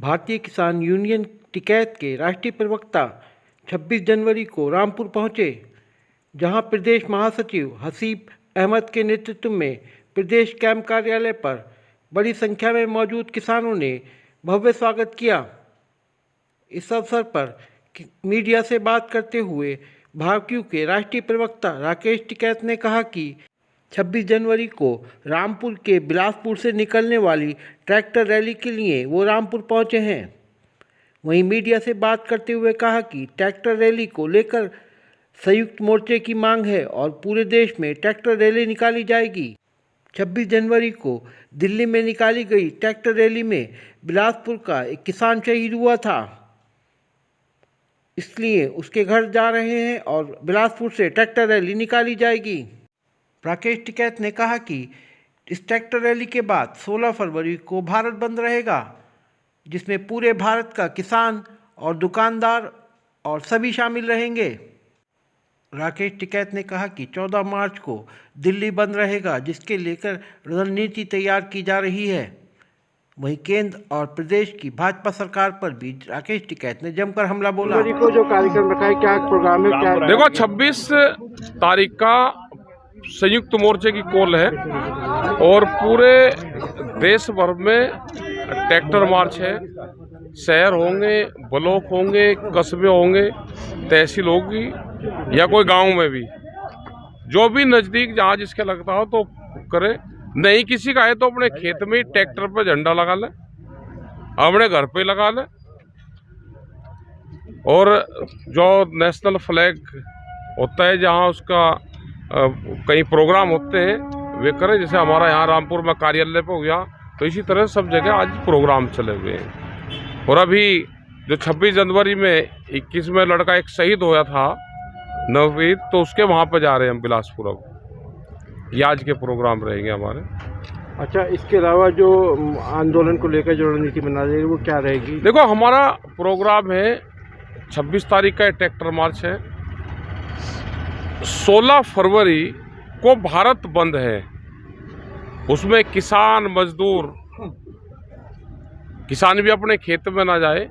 भारतीय किसान यूनियन टिकैत के राष्ट्रीय प्रवक्ता 26 जनवरी को रामपुर पहुंचे, जहां प्रदेश महासचिव हसीब अहमद के नेतृत्व में प्रदेश कैंप कार्यालय पर बड़ी संख्या में मौजूद किसानों ने भव्य स्वागत किया। इस अवसर पर मीडिया से बात करते हुए भाजपा के राष्ट्रीय प्रवक्ता राकेश टिकैत ने कहा कि 26 जनवरी को रामपुर के बिलासपुर से निकलने वाली ट्रैक्टर रैली के लिए वो रामपुर पहुंचे हैं। वहीं मीडिया से बात करते हुए कहा कि ट्रैक्टर रैली को लेकर संयुक्त मोर्चे की मांग है और पूरे देश में ट्रैक्टर रैली निकाली जाएगी। 26 जनवरी को दिल्ली में निकाली गई ट्रैक्टर रैली में बिलासपुर का एक किसान शहीद हुआ था, इसलिए उसके घर जा रहे हैं और बिलासपुर से ट्रैक्टर रैली निकाली जाएगी। राकेश टिकैत ने कहा कि इस ट्रैक्टर रैली के बाद 16 फरवरी को भारत बंद रहेगा, जिसमें पूरे भारत का किसान और दुकानदार और सभी शामिल रहेंगे। राकेश टिकैत ने कहा कि 14 मार्च को दिल्ली बंद रहेगा, जिसके लेकर रणनीति तैयार की जा रही है। वहीं केंद्र और प्रदेश की भाजपा सरकार पर भी राकेश टिकैत ने जमकर हमला बोला। को जो कार्यक्रम रखा है, क्या प्रोग्राम है, क्या देखो 26 तारीख का संयुक्त मोर्चे की कॉल है और पूरे देश भर में ट्रैक्टर मार्च है। शहर होंगे, ब्लॉक होंगे, कस्बे होंगे, तहसील होगी या कोई गांव में भी, जो भी नज़दीक जहाँ जिसके लगता हो तो करे। नहीं किसी का है तो अपने खेत में ट्रैक्टर पे झंडा लगा ले, अपने घर पे लगा ले, और जो नेशनल फ्लैग होता है जहाँ उसका कई प्रोग्राम होते हैं वे करें। जैसे हमारा यहाँ रामपुर में कार्यालय पे हो गया, तो इसी तरह सब जगह आज प्रोग्राम चले हुए हैं। और अभी जो 26 जनवरी में 21 में लड़का एक शहीद होया था नववीर, तो उसके वहाँ पे जा रहे हैं हम बिलासपुर। अब ये आज के प्रोग्राम रहेंगे हमारे। अच्छा, इसके अलावा जो आंदोलन को लेकर जो रणनीति बना रही है वो क्या रहेगी? देखो हमारा प्रोग्राम है 26 तारीख का ट्रैक्टर मार्च है, 16 फरवरी को भारत बंद है। उसमें किसान मजदूर, किसान भी अपने खेत में ना जाए,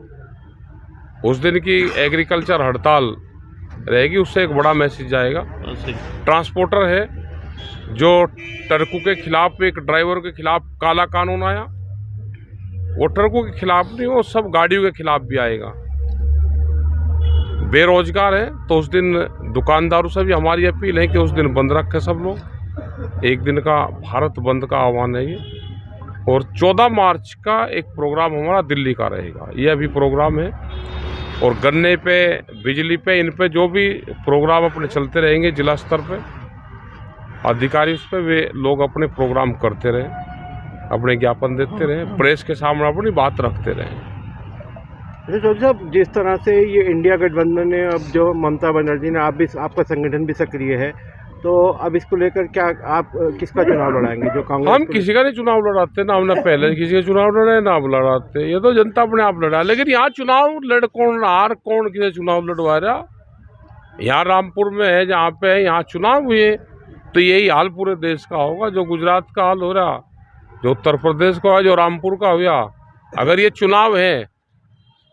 उस दिन की एग्रीकल्चर हड़ताल रहेगी, उससे एक बड़ा मैसेज जाएगा। ट्रांसपोर्टर है जो ट्रकों के खिलाफ, एक ड्राइवर के खिलाफ काला कानून आया, वो ट्रकों के खिलाफ नहीं, वो सब गाड़ियों के खिलाफ भी आएगा। बेरोजगार है तो उस दिन दुकानदारों से भी हमारी अपील है कि उस दिन बंद रखें सब लोग। एक दिन का भारत बंद का आह्वान है ये। और 14 मार्च का एक प्रोग्राम हमारा दिल्ली का रहेगा, ये अभी प्रोग्राम है। और गन्ने पे, बिजली पे, इन पे जो भी प्रोग्राम अपने चलते रहेंगे जिला स्तर पे, अधिकारी उस पर वे लोग अपने प्रोग्राम करते रहें, अपने ज्ञापन देते रहें, प्रेस के सामने अपनी बात रखते रहें। साहब, जिस तरह से ये इंडिया गठबंधन ने, अब जो ममता बनर्जी ने, आप भी, आपका संगठन भी सक्रिय है, तो अब इसको लेकर क्या आप किसका चुनाव लड़ाएंगे? जो कांग्रेस, हम किसी का नहीं चुनाव लड़ाते, ना हमने पहले किसी का चुनाव लड़ाए ना अब लड़ाते, ये तो जनता अपने आप लड़ा। लेकिन यहाँ चुनाव लड़ कौन रहा, कौन किसी चुनाव लड़वा रहा? यहाँ रामपुर में है, जहाँ पे है, यहाँ चुनाव हुए, तो यही हाल पूरे देश का होगा। जो गुजरात का हाल हो रहा, जो उत्तर प्रदेश का, जो रामपुर का हुआ, अगर ये चुनाव है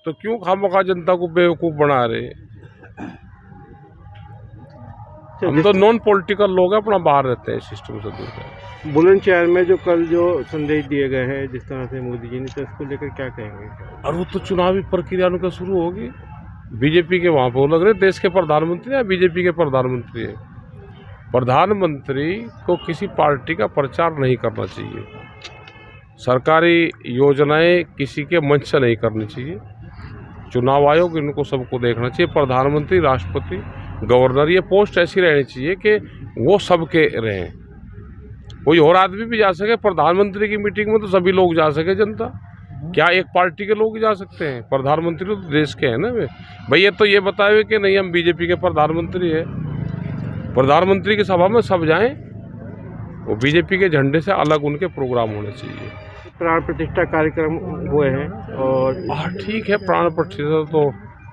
तो क्यों खामखा जनता को बेवकूफ़ बना रहे? हम तो नॉन पॉलिटिकल लोग हैं, अपना बाहर रहते हैं सिस्टम से दूर। बुलंदशहर में जो कल जो संदेश दिए गए हैं जिस तरह से मोदी जी ने, तो इसको लेकर क्या कहेंगे? और वो तो चुनावी प्रक्रिया उनका शुरू होगी। बीजेपी के वहाँ पर लग रहे देश के प्रधानमंत्री या बीजेपी के प्रधानमंत्री है। प्रधानमंत्री को किसी पार्टी का प्रचार नहीं करना चाहिए, सरकारी योजनाएं किसी के मंच से नहीं करनी चाहिए। चुनाव आयोग इनको सबको देखना चाहिए। प्रधानमंत्री, राष्ट्रपति, गवर्नर, ये पोस्ट ऐसी रहनी चाहिए कि वो सबके रहें। कोई और आदमी भी जा सके प्रधानमंत्री की मीटिंग में, तो सभी लोग जा सके। जनता क्या एक पार्टी के लोग जा सकते हैं? प्रधानमंत्री तो देश के हैं ना वे। भैया तो ये बताए कि नहीं हम बीजेपी के प्रधानमंत्री है। प्रधानमंत्री की सभा में सब जाएं, वो बीजेपी के झंडे से अलग उनके प्रोग्राम होने चाहिए। प्राण प्रतिष्ठा कार्यक्रम हुए हैं और ठीक है, प्राण प्रतिष्ठा तो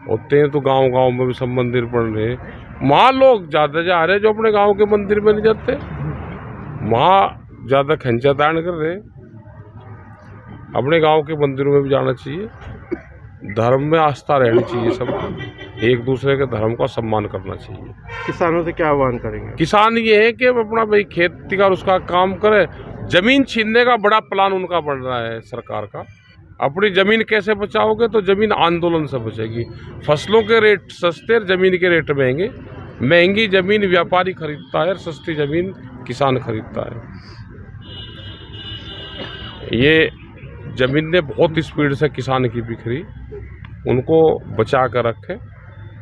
होते हैं, तो गांव-गांव में भी सब मंदिर बन रहे हैं। वहाँ लोग ज़्यादा जा रहे हैं जो अपने गांव के मंदिर में नहीं जाते, वहाँ ज़्यादा खंचातान कर रहे हैं। अपने गांव के मंदिरों में भी जाना चाहिए। धर्म में आस्था रहनी चाहिए, सब एक दूसरे के धर्म का सम्मान करना चाहिए। किसानों से क्या आह्वान करेंगे? किसान ये है कि वो अपना भाई खेती का उसका काम करे। जमीन छीनने का बड़ा प्लान उनका बन रहा है सरकार का। अपनी ज़मीन कैसे बचाओगे, तो ज़मीन आंदोलन से बचेगी। फसलों के रेट सस्ते, ज़मीन के रेट महंगे। महंगी ज़मीन व्यापारी खरीदता है और सस्ती ज़मीन किसान खरीदता है। ये ज़मीन ने बहुत स्पीड से किसान की बिखरी, उनको बचा कर रखे,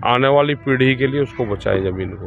आने वाली पीढ़ी के लिए उसको बचाए ज़मीन को।